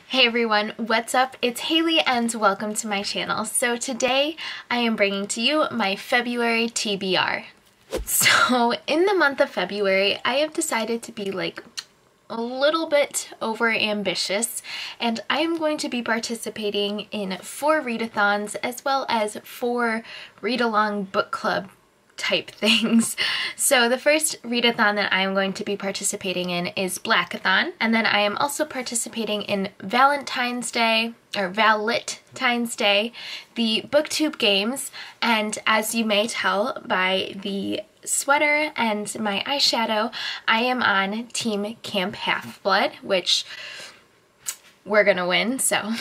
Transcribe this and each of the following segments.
Hey everyone, what's up? It's Haley and welcome to my channel. So today I am bringing to you my February TBR. So in the month of February, I have decided to be like a little bit over ambitious, and I am going to be participating in 4 readathons as well as 4 read-along book club type things. So the first readathon that I am going to be participating in is Blackathon, and then I am also participating in Valentine's Day, or Valentine's Day, the BookTube games, and as you may tell by the sweater and my eyeshadow, I am on Team Camp Half-Blood, which we're gonna win, so.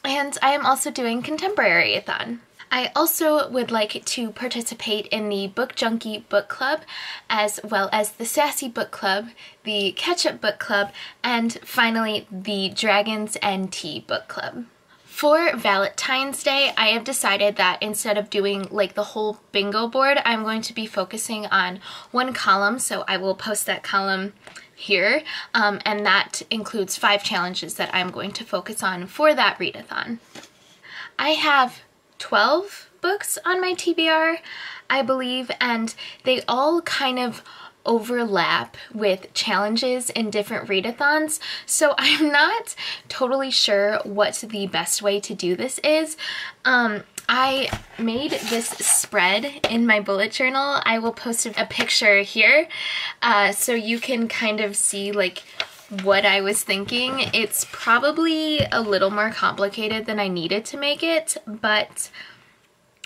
And I am also doing Contemporary-A-Thon. I also would like to participate in the Book Junkie Book Club, as well as the Sassy Book Club, the Ketchup Book Club, and finally the Dragons and Tea Book Club. For Valentine's Day, I have decided that instead of doing like the whole bingo board, I'm going to be focusing on one column, so I will post that column here, and that includes 5 challenges that I'm going to focus on for that readathon. I have 12 books on my TBR, I believe, and they all kind of overlap with challenges in different readathons, so I'm not totally sure what the best way to do this is. I made this spread in my bullet journal. I will post a picture here so you can kind of see like what I was thinking. It's probably a little more complicated than I needed to make it, but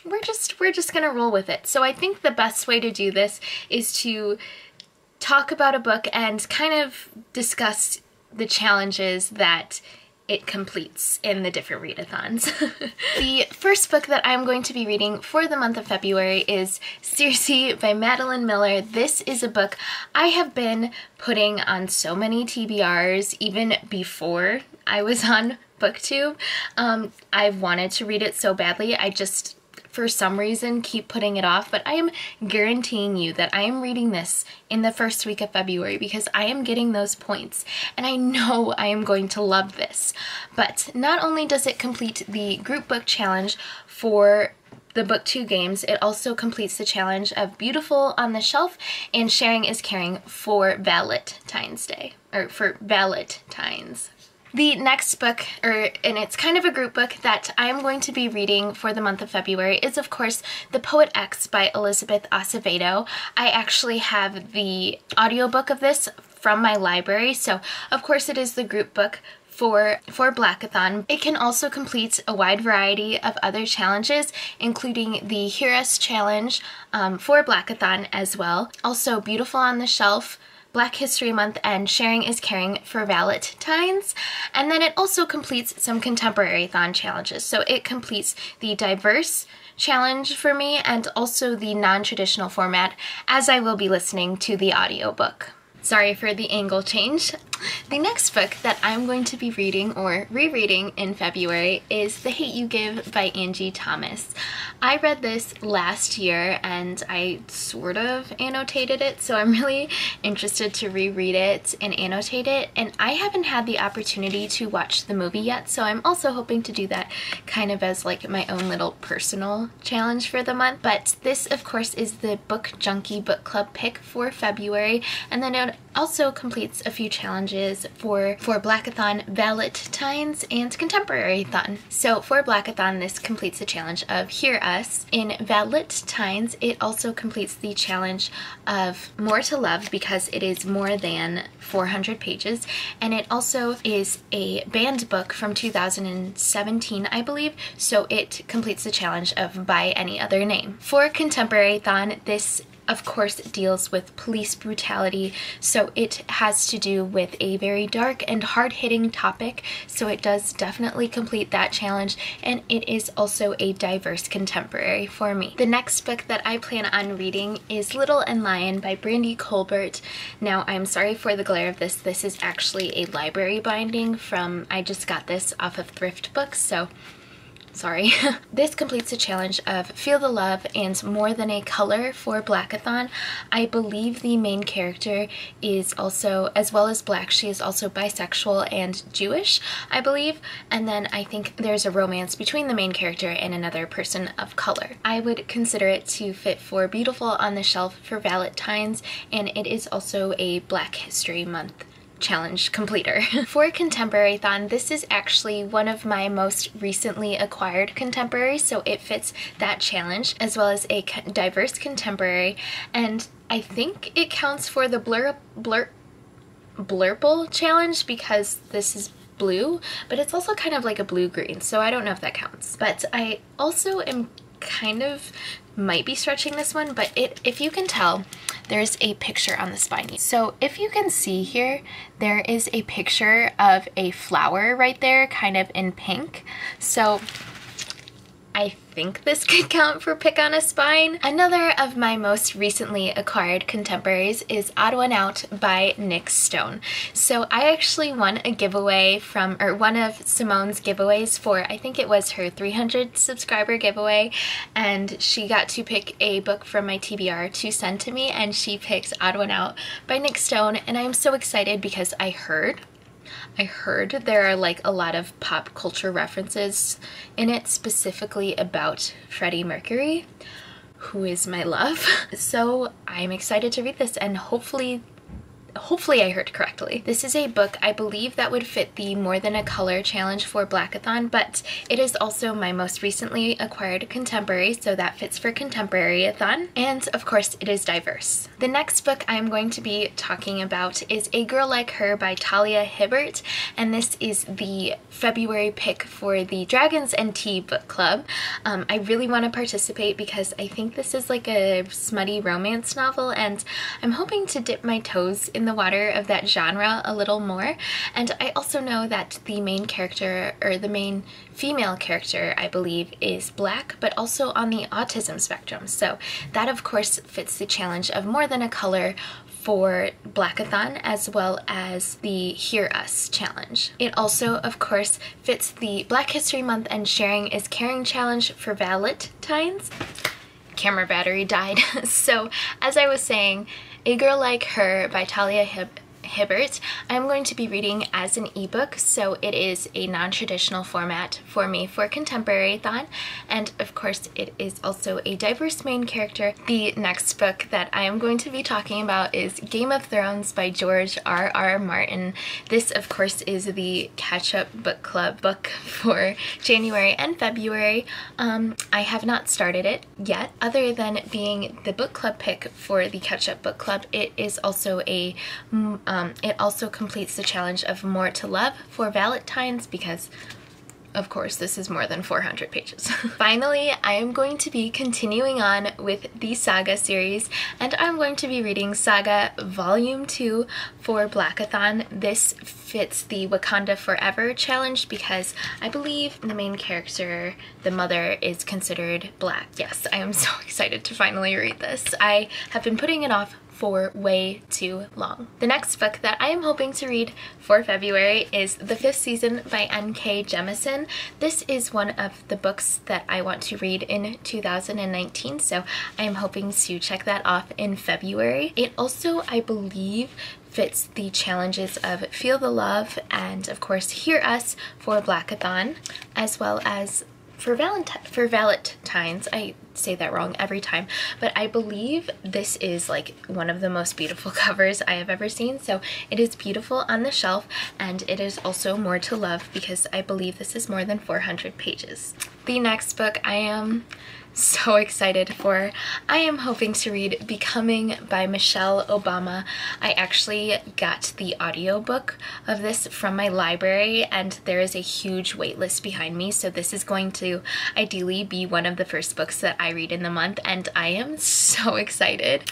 we're just gonna roll with it. So I think the best way to do this is to talk about a book and kind of discuss the challenges that it completes in the different readathons. The first book that I'm going to be reading for the month of February is Circe by Madeline Miller. This is a book I have been putting on so many TBRs even before I was on BookTube. I've wanted to read it so badly. I just, for some reason, keep putting it off, but I am guaranteeing you that I am reading this in the first week of February because I am getting those points, and I know I am going to love this. But not only does it complete the group book challenge for the BookTube games, it also completes the challenge of Beautiful on the Shelf and Sharing is Caring for Valentine's Day, or for Valentines. The next book, and it's kind of a group book that I am going to be reading for the month of February, is of course The Poet X by Elizabeth Acevedo. I actually have the audiobook of this from my library, so of course it is the group book for Blackathon. It can also complete a wide variety of other challenges, including the Hear Us challenge for Blackathon as well. Also Beautiful on the Shelf, Black History Month, and Sharing is Caring for Valentines. And then it also completes some Contemporary-A-Thon challenges. So it completes the diverse challenge for me and also the non-traditional format, as I will be listening to the audiobook. Sorry for the angle change. The next book that I'm going to be reading or rereading in February is The Hate U Give by Angie Thomas. I read this last year and I sort of annotated it, so I'm really interested to reread it and annotate it, and I haven't had the opportunity to watch the movie yet, so I'm also hoping to do that kind of as like my own little personal challenge for the month. But this of course is the Book Junkie Book Club pick for February, and then it also completes a few challenges for Blackathon, Valentines, and Contemporary-A-Thon. So for Blackathon, this completes the challenge of Hear Us. In Valentines, it also completes the challenge of More to Love because it is more than 400 pages, and it also is a banned book from 2017, I believe, so it completes the challenge of By Any Other Name. For Contemporary-A-Thon, this of course deals with police brutality, so it has to do with a very dark and hard-hitting topic, so it does definitely complete that challenge, and it is also a diverse contemporary for me. The next book that I plan on reading is Little and Lion by Brandie Colbert. Now I'm sorry for the glare of this. This is actually a library binding from, I just got this off of Thrift Books, so Sorry. This completes the challenge of Feel the Love and More Than a Color for Blackathon. I believe the main character is also, as well as Black, she is also bisexual and Jewish, I believe. And then I think there's a romance between the main character and another person of color. I would consider it to fit for Beautiful on the Shelf for Valentines, and it is also a Black History Month challenge completer. For Contemporary-A-Thon, this is actually one of my most recently acquired contemporaries, so it fits that challenge, as well as a diverse contemporary, and I think it counts for the Blurple challenge because this is blue, but it's also kind of like a blue-green, so I don't know if that counts. But I also am kind of might be stretching this one, but if you can tell, there's a picture on the spine. So if you can see here, there is a picture of a flower right there, kind of in pink. So I think this could count for Pick on a Spine. Another of my most recently acquired contemporaries is Odd One Out by Nic Stone. So I actually won a giveaway from, or one of Simone's giveaways for, I think it was her 300 subscriber giveaway, and she got to pick a book from my TBR to send to me, and she picked Odd One Out by Nic Stone, and I'm so excited because I heard there are like a lot of pop culture references in it, specifically about Freddie Mercury, who is my love. So I'm excited to read this, and hopefully I heard correctly. This is a book I believe that would fit the More Than a Color challenge for Blackathon, but it is also my most recently acquired contemporary, so that fits for Contemporary-A-Thon. And of course, it is diverse. The next book I'm going to be talking about is A Girl Like Her by Talia Hibbert, and this is the February pick for the Dragons and Tea book club. I really want to participate because I think this is like a smutty romance novel, and I'm hoping to dip my toes in the water of that genre a little more. And I also know that the main character, or the main female character, I believe, is Black, but also on the autism spectrum. So that of course fits the challenge of More Than a Color for Blackathon, as well as the Hear Us challenge. It also, of course, fits the Black History Month and Sharing is Caring challenge for Valentines. Camera battery died. So as I was saying, A Girl Like Her by Talia Hibbert, I'm going to be reading as an ebook, so it is a non-traditional format for me for Contemporary-A-Thon, and of course it is also a diverse main character. The next book that I am going to be talking about is Game of Thrones by George R.R. Martin. This of course is the catch-up book club book for January and February. I have not started it yet, other than being the book club pick for the catch-up book club. It is also a it also completes the challenge of More to Love for Valentines because, of course, this is more than 400 pages. Finally, I am going to be continuing on with the Saga series, and I'm going to be reading Saga Volume 2 for Blackathon. This fits the Wakanda Forever challenge because I believe the main character, the mother, is considered Black. Yes, I am so excited to finally read this. I have been putting it off for way too long. The next book that I am hoping to read for February is The Fifth Season by N.K. Jemisin. This is one of the books that I want to read in 2019, so I am hoping to check that off in February. It also, I believe, fits the challenges of Feel the Love and, of course, Hear Us for Blackathon, as well as for Valentines. I say that wrong every time, but I believe this is like one of the most beautiful covers I have ever seen. So it is beautiful on the shelf, and it is also More to Love because I believe this is more than 400 pages. The next book I am so excited for. I am hoping to read Becoming by Michelle Obama. I actually got the audiobook of this from my library, and there is a huge wait list behind me, so this is going to ideally be one of the first books that I read in the month, and I am so excited.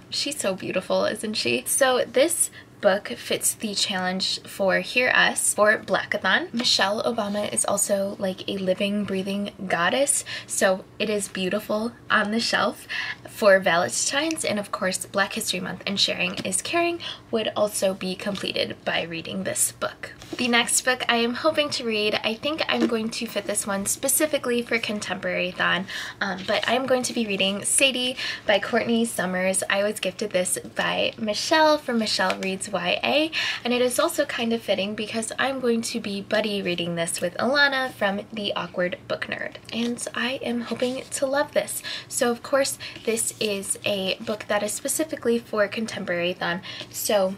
She's so beautiful, isn't she? So this book fits the challenge for Hear Us for Blackathon. Michelle Obama is also like a living, breathing goddess, so it is beautiful on the shelf for Valentine's, and of course Black History Month and Sharing is Caring would also be completed by reading this book. The next book I am hoping to read, I think I'm going to fit this one specifically for Contemporary-A-Thon, but I'm going to be reading Sadie by Courtney Summers. I was gifted this by Michelle from Michelle Reads YA, and it is also kind of fitting because I'm going to be buddy reading this with Alana from The Awkward Book Nerd, and I am hoping to love this. So of course this is a book that is specifically for Contemporary-A-Thon, so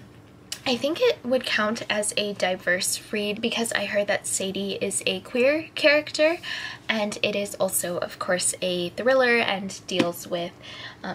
I think it would count as a diverse read because I heard that Sadie is a queer character, and it is also of course a thriller and deals with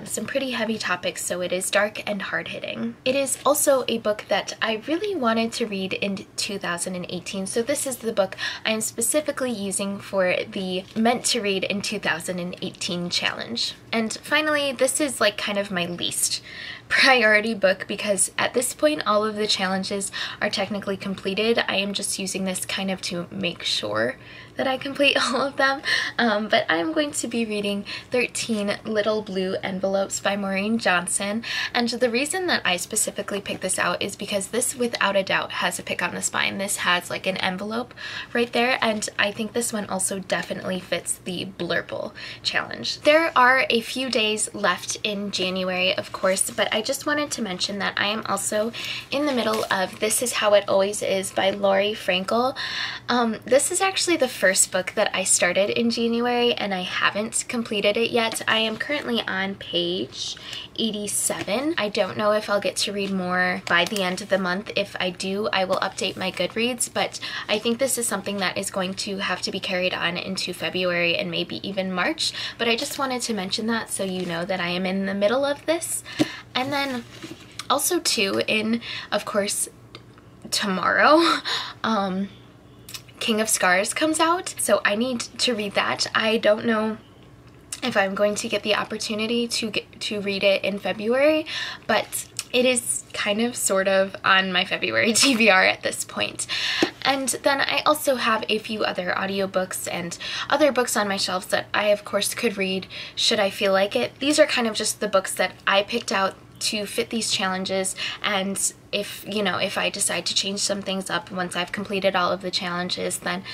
some pretty heavy topics, so it is dark and hard-hitting. It is also a book that I really wanted to read in 2018, so this is the book I am specifically using for the Meant to Read in 2018 challenge. And finally, this is like kind of my least priority book because at this point all of the challenges are technically completed. I am just using this kind of to make sure that I complete all of them, but I'm going to be reading 13 Little Blue Envelopes by Maureen Johnson, and the reason that I specifically picked this out is because this without a doubt has a pick on the spine. This has like an envelope right there, and I think this one also definitely fits the Blurple challenge. There are a few days left in January, of course, but I just wanted to mention that I am also in the middle of This Is How It Always Is by Laurie Frankel. This is actually the first book that I started in January and I haven't completed it yet. I am currently on page 87. I don't know if I'll get to read more by the end of the month. If I do, I will update my Goodreads, but I think this is something that is going to have to be carried on into February and maybe even March, but I just wanted to mention that so you know that I am in the middle of this. And then also too, in of course tomorrow, King of Scars comes out, so I need to read that. I don't know if I'm going to get the opportunity to read it in February, but it is kind of sort of on my February TBR at this point. And then I also have a few other audiobooks and other books on my shelves that I of course could read should I feel like it. These are kind of just the books that I picked out to fit these challenges, and if, you know, if I decide to change some things up once I've completed all of the challenges, then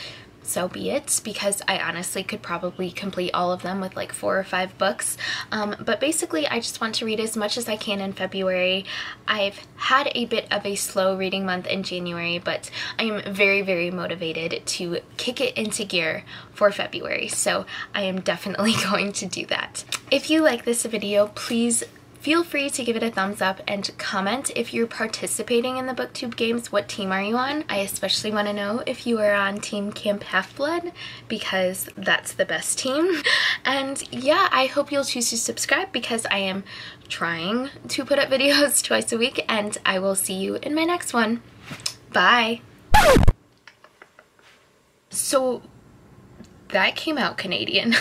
so be it, because I honestly could probably complete all of them with like 4 or 5 books. But basically I just want to read as much as I can in February. I've had a bit of a slow reading month in January, but I am very, very motivated to kick it into gear for February, so I am definitely going to do that. If you like this video, please feel free to give it a thumbs up and comment if you're participating in the booktube games. What team are you on? I especially want to know if you are on Team Camp Half-Blood, because that's the best team. And yeah, I hope you'll choose to subscribe because I am trying to put up videos twice a week, and I will see you in my next one. Bye! So that came out Canadian.